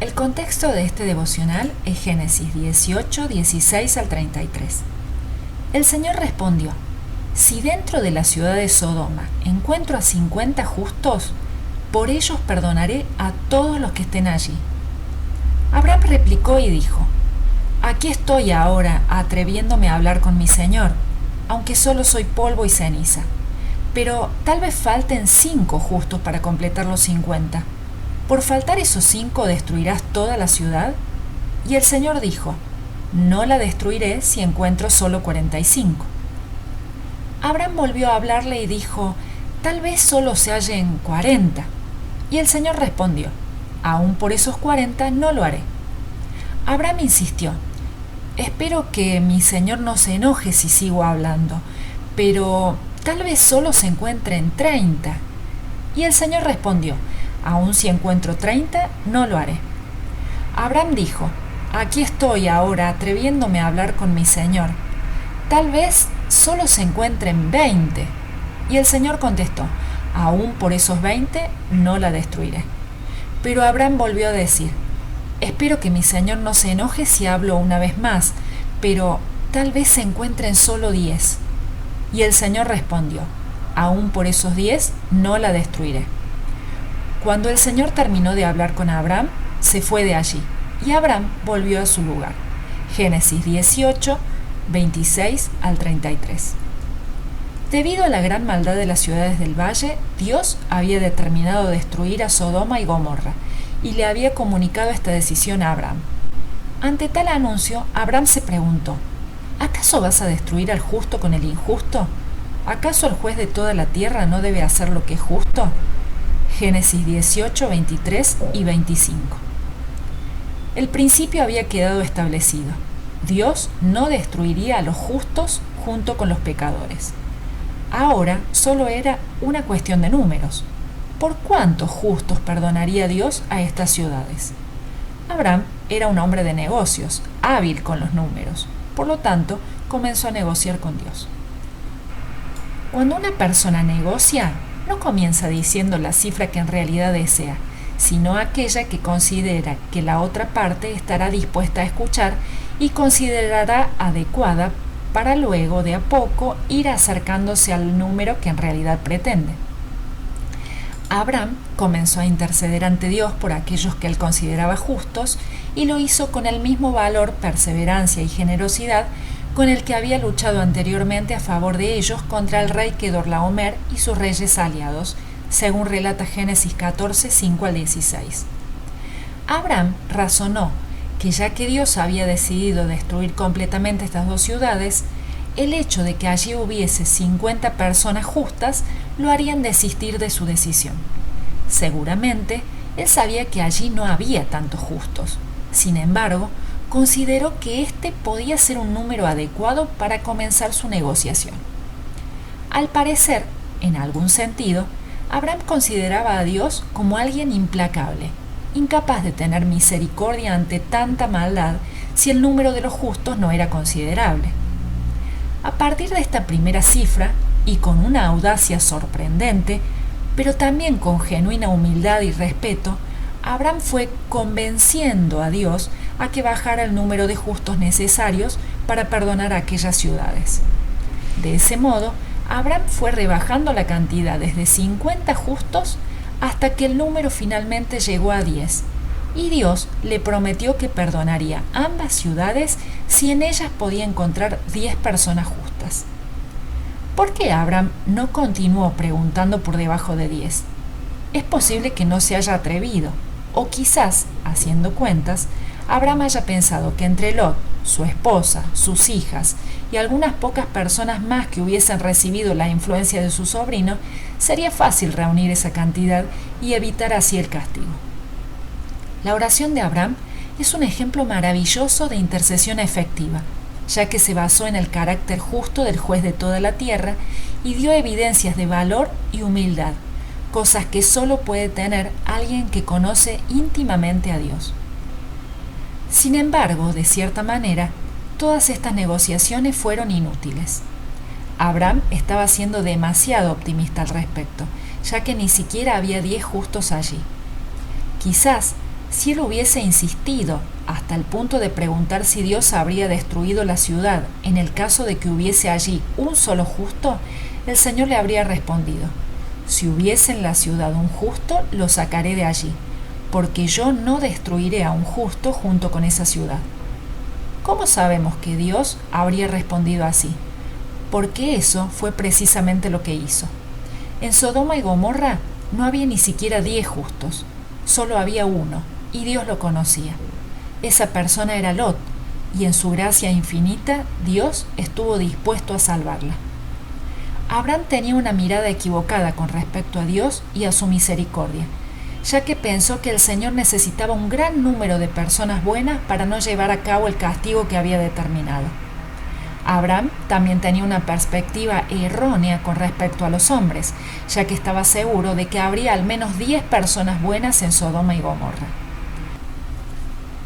El contexto de este devocional es Génesis 18, 16 al 33. El Señor respondió: si dentro de la ciudad de Sodoma encuentro a 50 justos, por ellos perdonaré a todos los que estén allí. Abraham replicó y dijo: aquí estoy ahora atreviéndome a hablar con mi Señor, aunque solo soy polvo y ceniza. Pero tal vez falten 5 justos para completar los 50. ¿Por faltar esos 5 destruirás toda la ciudad? Y el Señor dijo: no la destruiré si encuentro solo 45. Abraham volvió a hablarle y dijo: tal vez solo se hallen 40. Y el Señor respondió: aún por esos 40 no lo haré. Abraham insistió: espero que mi Señor no se enoje si sigo hablando, pero tal vez solo se encuentren 30. Y el Señor respondió: aún si encuentro 30, no lo haré. Abraham dijo: aquí estoy ahora atreviéndome a hablar con mi Señor. Tal vez solo se encuentren 20. Y el Señor contestó: aún por esos 20 no la destruiré. Pero Abraham volvió a decir: espero que mi Señor no se enoje si hablo una vez más, pero tal vez se encuentren solo 10. Y el Señor respondió: aún por esos 10 no la destruiré. Cuando el Señor terminó de hablar con Abraham, se fue de allí, y Abraham volvió a su lugar. Génesis 18, 26 al 33. Debido a la gran maldad de las ciudades del valle, Dios había determinado destruir a Sodoma y Gomorra, y le había comunicado esta decisión a Abraham. Ante tal anuncio, Abraham se preguntó: ¿acaso vas a destruir al justo con el injusto? ¿Acaso el juez de toda la tierra no debe hacer lo que es justo? Génesis 18, 23 y 25. El principio había quedado establecido: Dios no destruiría a los justos junto con los pecadores. Ahora solo era una cuestión de números. ¿Por cuántos justos perdonaría Dios a estas ciudades? Abraham era un hombre de negocios, hábil con los números. Por lo tanto, comenzó a negociar con Dios. Cuando una persona negocia, no comienza diciendo la cifra que en realidad desea, sino aquella que considera que la otra parte estará dispuesta a escuchar y considerará adecuada para luego, de a poco, ir acercándose al número que en realidad pretende. Abraham comenzó a interceder ante Dios por aquellos que él consideraba justos y lo hizo con el mismo valor, perseverancia y generosidad con el que había luchado anteriormente a favor de ellos contra el rey Kedorlaomer y sus reyes aliados, según relata Génesis 14, 5 al 16. Abraham razonó que ya que Dios había decidido destruir completamente estas 2 ciudades, el hecho de que allí hubiese 50 personas justas lo harían desistir de su decisión. Seguramente, él sabía que allí no había tantos justos. Sin embargo, consideró que este podía ser un número adecuado para comenzar su negociación. Al parecer, en algún sentido, Abraham consideraba a Dios como alguien implacable, incapaz de tener misericordia ante tanta maldad si el número de los justos no era considerable. A partir de esta primera cifra, y con una audacia sorprendente, pero también con genuina humildad y respeto, Abraham fue convenciendo a Dios a que bajara el número de justos necesarios para perdonar a aquellas ciudades. De ese modo, Abraham fue rebajando la cantidad desde 50 justos hasta que el número finalmente llegó a 10, y Dios le prometió que perdonaría ambas ciudades si en ellas podía encontrar 10 personas justas. ¿Por qué Abraham no continuó preguntando por debajo de 10? Es posible que no se haya atrevido, o quizás, haciendo cuentas, Abraham haya pensado que entre Lot, su esposa, sus hijas y algunas pocas personas más que hubiesen recibido la influencia de su sobrino, sería fácil reunir esa cantidad y evitar así el castigo. La oración de Abraham es un ejemplo maravilloso de intercesión efectiva, ya que se basó en el carácter justo del juez de toda la tierra y dio evidencias de valor y humildad, cosas que solo puede tener alguien que conoce íntimamente a Dios. Sin embargo, de cierta manera, todas estas negociaciones fueron inútiles. Abraham estaba siendo demasiado optimista al respecto, ya que ni siquiera había 10 justos allí. Quizás, Si él hubiese insistido hasta el punto de preguntar si Dios habría destruido la ciudad en el caso de que hubiese allí un solo justo, el Señor le habría respondido: si hubiese en la ciudad un justo, lo sacaré de allí, porque yo no destruiré a un justo junto con esa ciudad. ¿Cómo sabemos que Dios habría respondido así? Porque eso fue precisamente lo que hizo. En Sodoma y Gomorra no había ni siquiera 10 justos, solo había uno, y Dios lo conocía. Esa persona era Lot, y en su gracia infinita Dios estuvo dispuesto a salvarla. Abraham tenía una mirada equivocada con respecto a Dios y a su misericordia, ya que pensó que el Señor necesitaba un gran número de personas buenas para no llevar a cabo el castigo que había determinado. Abraham también tenía una perspectiva errónea con respecto a los hombres, ya que estaba seguro de que habría al menos 10 personas buenas en Sodoma y Gomorra.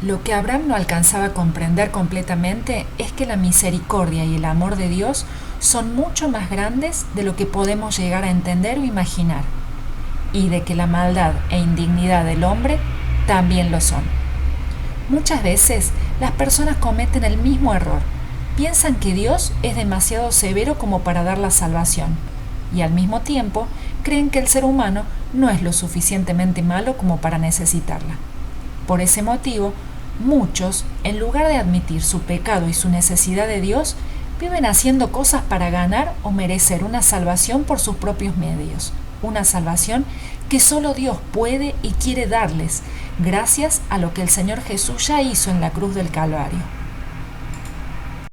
Lo que Abraham no alcanzaba a comprender completamente es que la misericordia y el amor de Dios son mucho más grandes de lo que podemos llegar a entender o imaginar, y de que la maldad e indignidad del hombre también lo son. Muchas veces las personas cometen el mismo error. Piensan que Dios es demasiado severo como para dar la salvación, y al mismo tiempo creen que el ser humano no es lo suficientemente malo como para necesitarla. Por ese motivo, muchos, en lugar de admitir su pecado y su necesidad de Dios, viven haciendo cosas para ganar o merecer una salvación por sus propios medios, una salvación que solo Dios puede y quiere darles, gracias a lo que el Señor Jesús ya hizo en la cruz del Calvario.